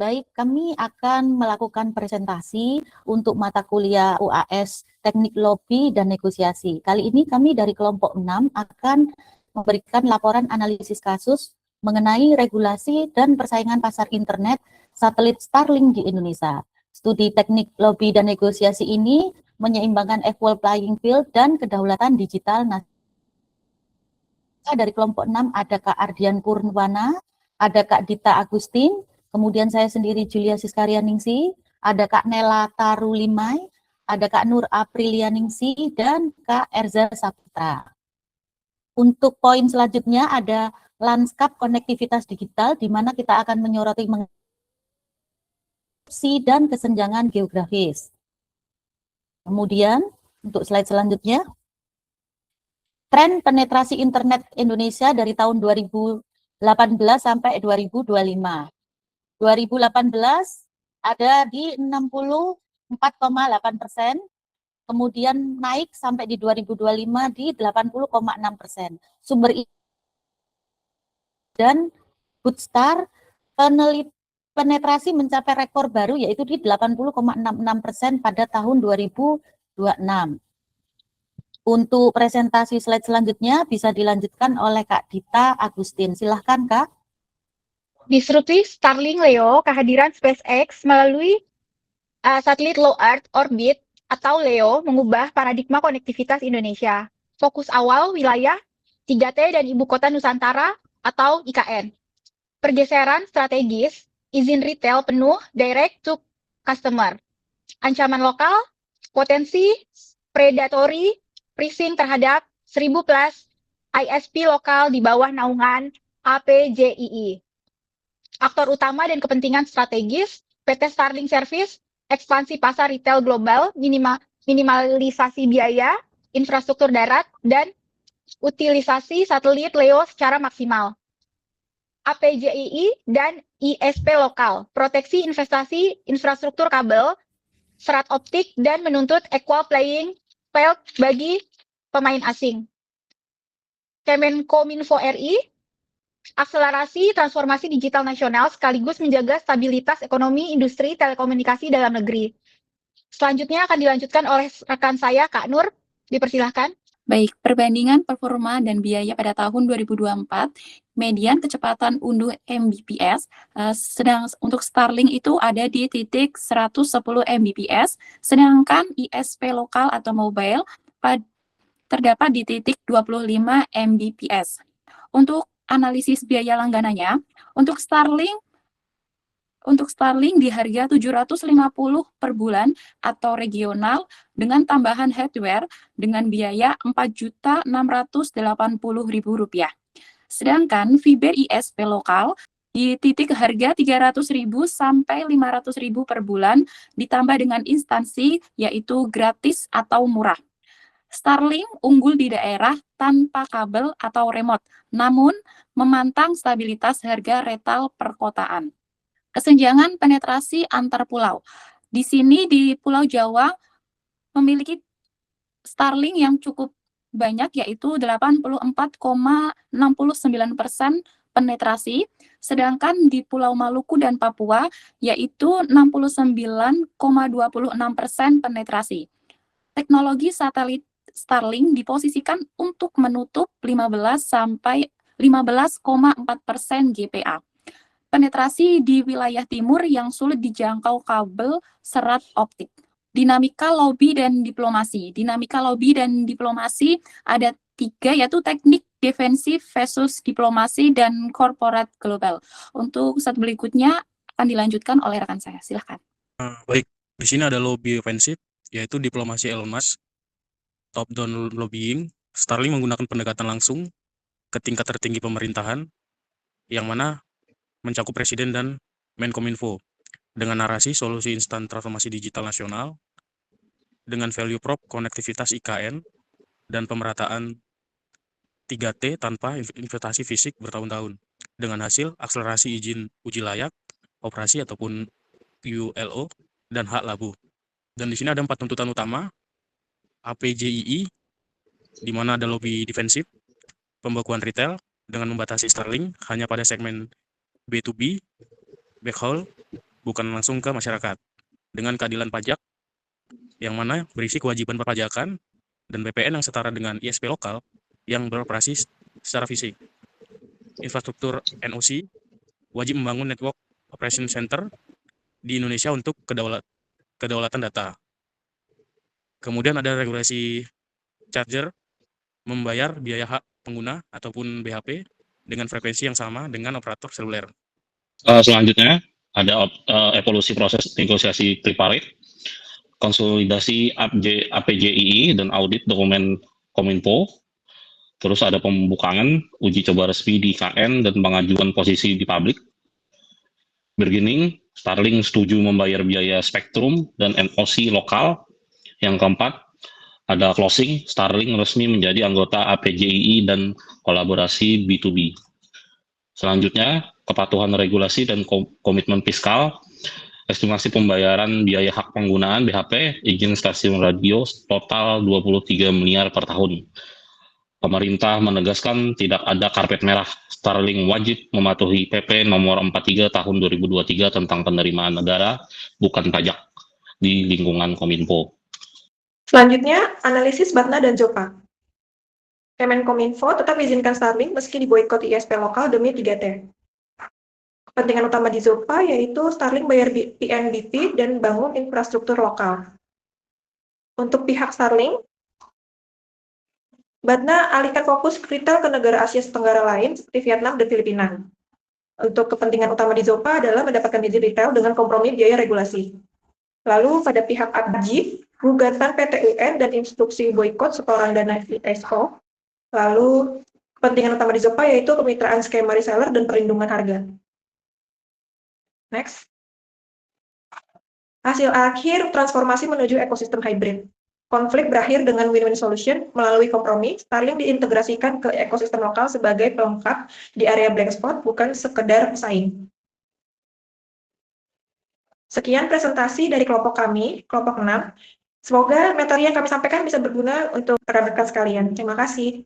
Baik, kami akan melakukan presentasi untuk mata kuliah UAS Teknik Lobby dan Negosiasi. Kali ini kami dari kelompok 6 akan memberikan laporan analisis kasus mengenai regulasi dan persaingan pasar internet satelit Starlink di Indonesia. Studi teknik lobby dan negosiasi ini menyeimbangkan equal playing field dan kedaulatan digital nasional. Dari kelompok 6 ada Kak Ardian Purwana, ada Kak Dita Agustin, kemudian saya sendiri Julia Siskarianingsi, ada Kak Nela Tarulimai, ada Kak Nur Aprilianingsi, dan Kak Erza Saputra. Untuk poin selanjutnya ada lanskap konektivitas digital, di mana kita akan menyoroti dan kesenjangan geografis. Kemudian untuk slide selanjutnya, tren penetrasi internet Indonesia dari tahun 2018 sampai 2025. 2018 ada di 64,8%, kemudian naik sampai di 2025 di 80,6%. Sumber dan Bootstar penetrasi mencapai rekor baru yaitu di 80,66% pada tahun 2026. Untuk presentasi slide selanjutnya bisa dilanjutkan oleh Kak Dita Agustin. Silahkan, Kak. Disrupsi Starlink LEO kehadiran SpaceX melalui satelit Low Earth Orbit atau LEO mengubah paradigma konektivitas Indonesia. Fokus awal wilayah 3T dan Ibu Kota Nusantara atau IKN. Pergeseran strategis, izin retail penuh direct to customer. Ancaman lokal, potensi predatory pricing terhadap 1000 plus ISP lokal di bawah naungan APJII. Aktor utama dan kepentingan strategis, PT Starlink Service, ekspansi pasar retail global, minimalisasi biaya, infrastruktur darat, dan utilisasi satelit LEO secara maksimal. APJII dan ISP lokal, proteksi investasi infrastruktur kabel, serat optik, dan menuntut equal playing field bagi pemain asing. Kemenkominfo RI, akselerasi transformasi digital nasional sekaligus menjaga stabilitas ekonomi industri telekomunikasi dalam negeri. Selanjutnya akan dilanjutkan oleh rekan saya, Kak Nur. Dipersilahkan. Baik, perbandingan performa dan biaya pada tahun 2024, median kecepatan unduh Mbps, sedang untuk Starlink itu ada di titik 110 Mbps, sedangkan ISP lokal atau mobile terdapat di titik 25 Mbps. Untuk analisis biaya langganannya, untuk Starlink di harga 750 per bulan atau regional dengan tambahan hardware dengan biaya Rp4.680.000. Sedangkan fiber ISP lokal di titik harga Rp300.000 sampai Rp500.000 per bulan ditambah dengan instansi yaitu gratis atau murah. Starlink unggul di daerah tanpa kabel atau remote, namun memantang stabilitas harga retail perkotaan. Kesenjangan penetrasi antar pulau. Di sini di Pulau Jawa memiliki Starlink yang cukup banyak yaitu 84,69% penetrasi, sedangkan di Pulau Maluku dan Papua yaitu 69,26% penetrasi. Teknologi satelit Starlink diposisikan untuk menutup 15,4% GPA. Penetrasi di wilayah timur yang sulit dijangkau kabel serat optik. Dinamika lobby dan diplomasi. Dinamika lobby dan diplomasi ada 3, yaitu teknik defensif versus diplomasi dan corporate global. Untuk slide berikutnya akan dilanjutkan oleh rekan saya. Silahkan. Baik, di sini ada lobby ofensif, yaitu diplomasi Elon Musk. Top-down lobbying, Starlink menggunakan pendekatan langsung ke tingkat tertinggi pemerintahan, yang mana mencakup Presiden dan Menkominfo, dengan narasi solusi instan transformasi digital nasional, dengan value prop konektivitas IKN, dan pemerataan 3T tanpa investasi fisik bertahun-tahun, dengan hasil akselerasi izin uji layak, operasi ataupun ULO, dan hak labu. Dan di sini ada 4 tuntutan utama, APJII, di mana ada lobby defensif, pembekuan retail dengan membatasi Starlink hanya pada segmen B2B, backhaul, bukan langsung ke masyarakat, dengan keadilan pajak yang mana berisi kewajiban perpajakan dan PPN yang setara dengan ISP lokal yang beroperasi secara fisik. Infrastruktur NOC wajib membangun network operation center di Indonesia untuk kedaulatan data. Kemudian ada regulasi charger membayar biaya hak pengguna ataupun BHP dengan frekuensi yang sama dengan operator seluler. Selanjutnya ada evolusi proses negosiasi tripartite, konsolidasi APJII dan audit dokumen Kominfo. Terus ada pembukaan uji coba resmi di IKN dan pengajuan posisi di publik. Bargaining, Starlink setuju membayar biaya spektrum dan NOC lokal. Yang keempat, ada closing, Starlink resmi menjadi anggota APJII dan kolaborasi B2B. Selanjutnya, kepatuhan regulasi dan komitmen fiskal, estimasi pembayaran biaya hak penggunaan BHP, izin stasiun radio total 23 miliar per tahun. Pemerintah menegaskan tidak ada karpet merah. Starlink wajib mematuhi PP nomor 43 tahun 2023 tentang penerimaan negara bukan pajak di lingkungan Kominfo. Selanjutnya, analisis Batna dan Zopa. Kemenkominfo tetap izinkan Starlink meski diboikot ISP lokal demi 3T. Kepentingan utama di Zopa yaitu Starlink bayar PNBP dan bangun infrastruktur lokal. Untuk pihak Starlink, Batna alihkan fokus retail ke negara Asia Tenggara lain seperti Vietnam dan Filipina. Untuk kepentingan utama di Zopa adalah mendapatkan izin retail dengan kompromi biaya regulasi. Lalu pada pihak ABJI, gugatan PT UN dan instruksi boikot setoran dana ISO. Lalu kepentingan utama di Zopa yaitu kemitraan skema reseller dan perlindungan harga. Next. Hasil akhir transformasi menuju ekosistem hybrid. Konflik berakhir dengan win-win solution melalui kompromi. Starlink diintegrasikan ke ekosistem lokal sebagai pelengkap di area black spot, bukan sekedar pesaing. Sekian presentasi dari kelompok kami, kelompok 6. Semoga materi yang kami sampaikan bisa berguna untuk rekan-rekan sekalian. Terima kasih.